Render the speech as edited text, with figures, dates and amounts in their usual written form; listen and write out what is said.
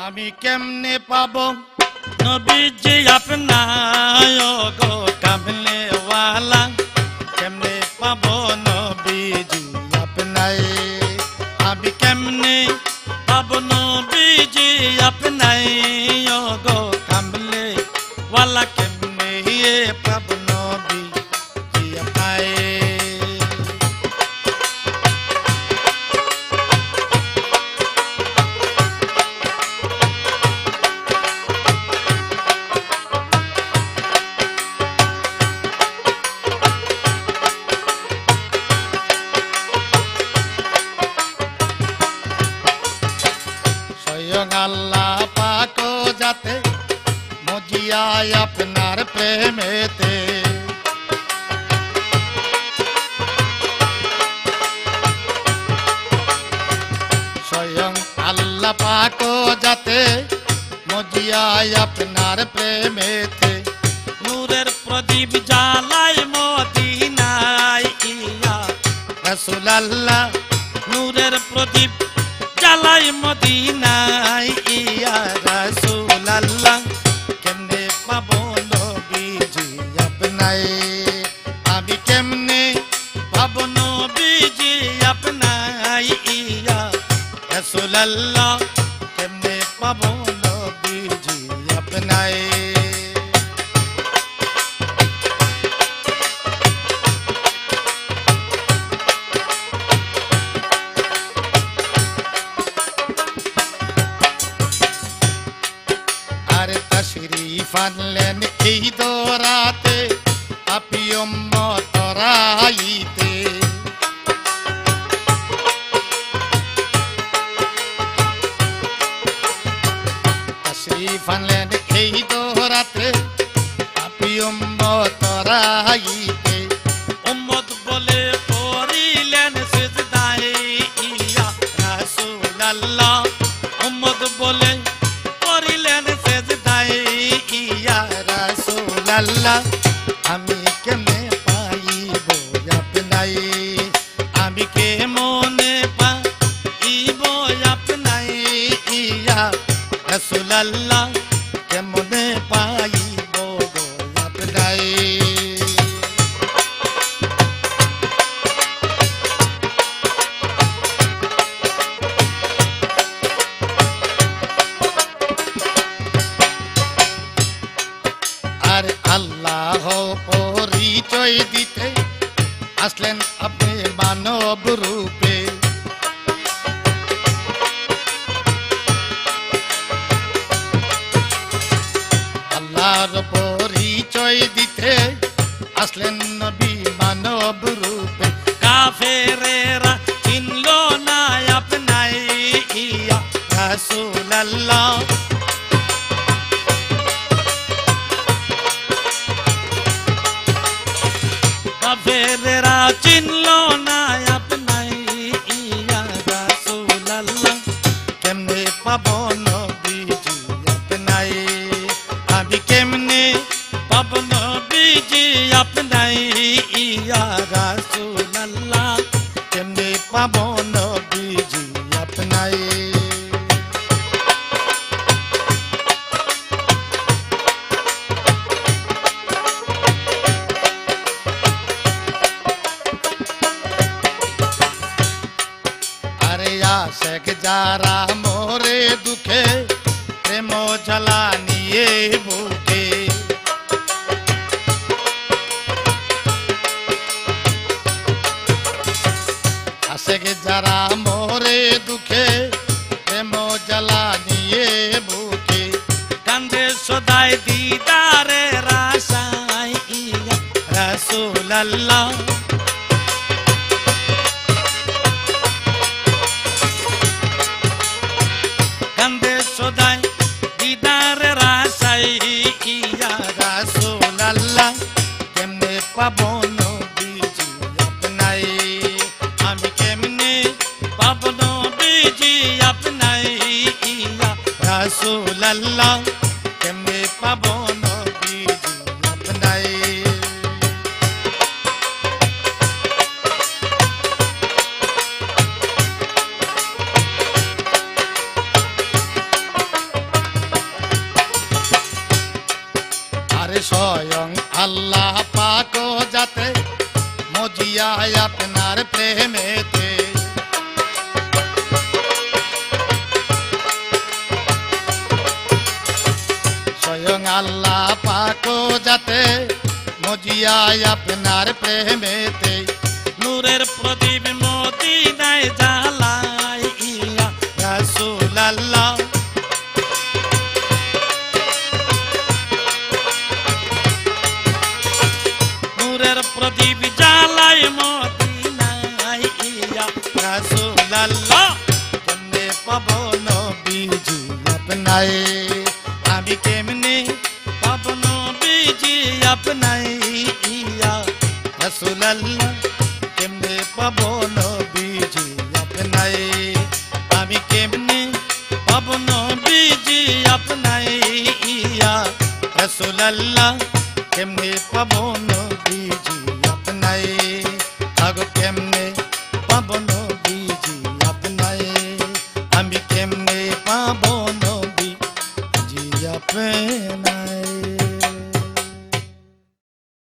আমি কেমনে পাবো নবীজি আপনায় গো কামলে ওয়ালা কেমনে পাবো নবীজি আপনায় আমি কেমনে পাবো নবীজি আপনায় গো কামলে ওয়ালা কেমনে পাবো নবীজি আপনায় আল্লাহ পাক যাতে মজিয়ায় আপনার প্রেমেতে স্বয়ং আল্লাহ পাক যাতে মজিয়ায় আপনার প্রেমেতে নূরের প্রদীপ জ্বালায় মদিনায় ইয়া রাসূলুল্লাহ নূরের প্রদীপ জ্বালাই মদিনায় ইয়া রাসূলুল্লাহ কেমনে পাবো নবীজি আপনায় আমি কেমনে পাবো নবীজি আপনায় ইয়া রাসূলুল্লাহ কেমনে পাবো নবীজি আপনায় তশরীফ আনলেন এই দরাতে আপি উম্মত রাইতে তশরীফ আনলেন এই দরাতে আপি উম্মত রাইতে উম্মত বলে পড়িলেন সিজদায় ইয়া রাসূলুল্লাহ উম্মত বলে পড়িলেন সিজদায় ইয়া রাসূলুল্লাহ আমি কেমনে পাইব আপনায় আমি কেমনে পাইব আপনায় ইয়া রাসূলুল্লাহ কেমনে পাইব আপনায় আল্লাহ পরিচয় দিতে আসলেন আপনি মানব রূপে আল্লাহর পরিচয় দিতে আসলেন নবী মানব রূপে কাফেরেরা চিনল না আপনায় ইয়া রাসূলুল্লাহ কাফেরেরা চিনল না আপনায় ইয়া রাসূলুল্লাহ কেমনে পাবো নবীজি আপনায় আমি কেমনে পাবো নবীজি আপনায় ইয়া রাসূলুল্লাহ কেমনে পাবো নবীজি আপনায় আশেক যারা মোরে দুঃখে প্রেম জ্বালা নিয়ে বুকে আশেক যারা মোরে দুঃখে প্রেম জ্বালা নিয়ে বুকে কান্দে সদাই দিদারের আশায় ইয়া রাসূলুল্লাহ কান্দে সদাই দিদারের আশায় ইয়া রাসূলুল্লাহ কেমনে পাবো নবীজি আপনায় আমি কেমনে পাবো নবীজি আপনায় ইয়া রাসূলুল্লাহ কেমনে পাবো নবীজি আপনায় স্বয়ং আল্লাহ পাক যাতে মজিয়ায় আপনার প্রেমেতে স্বয়ং আল্লাহ পাক যাতে মজিয়ায় আপনার প্রেমেতে নূরের প্রদীপ মদিনায় জ্বালাই ইয়া রাসূলুল্লাহ নূরের প্রদীপ জ্বালাই মদিনায় ইয়া রাসূলুল্লাহ কেমনে পাবো নবীজি আপনায় আমি কেমনে পাবো নবীজি আপনায় ইয়া রাসূলুল্লাহ কেমনে পাবো নবীজি আপনায় আমি কেমনে পাবো নবীজি আপনায় ইয়া রাসূলুল্লাহ কেমনে পাবো নবীজি আপনায় আগো কেমনে পাবো নবীজি আপনায় আমি কেমনে পাবো নবীজি আপনায়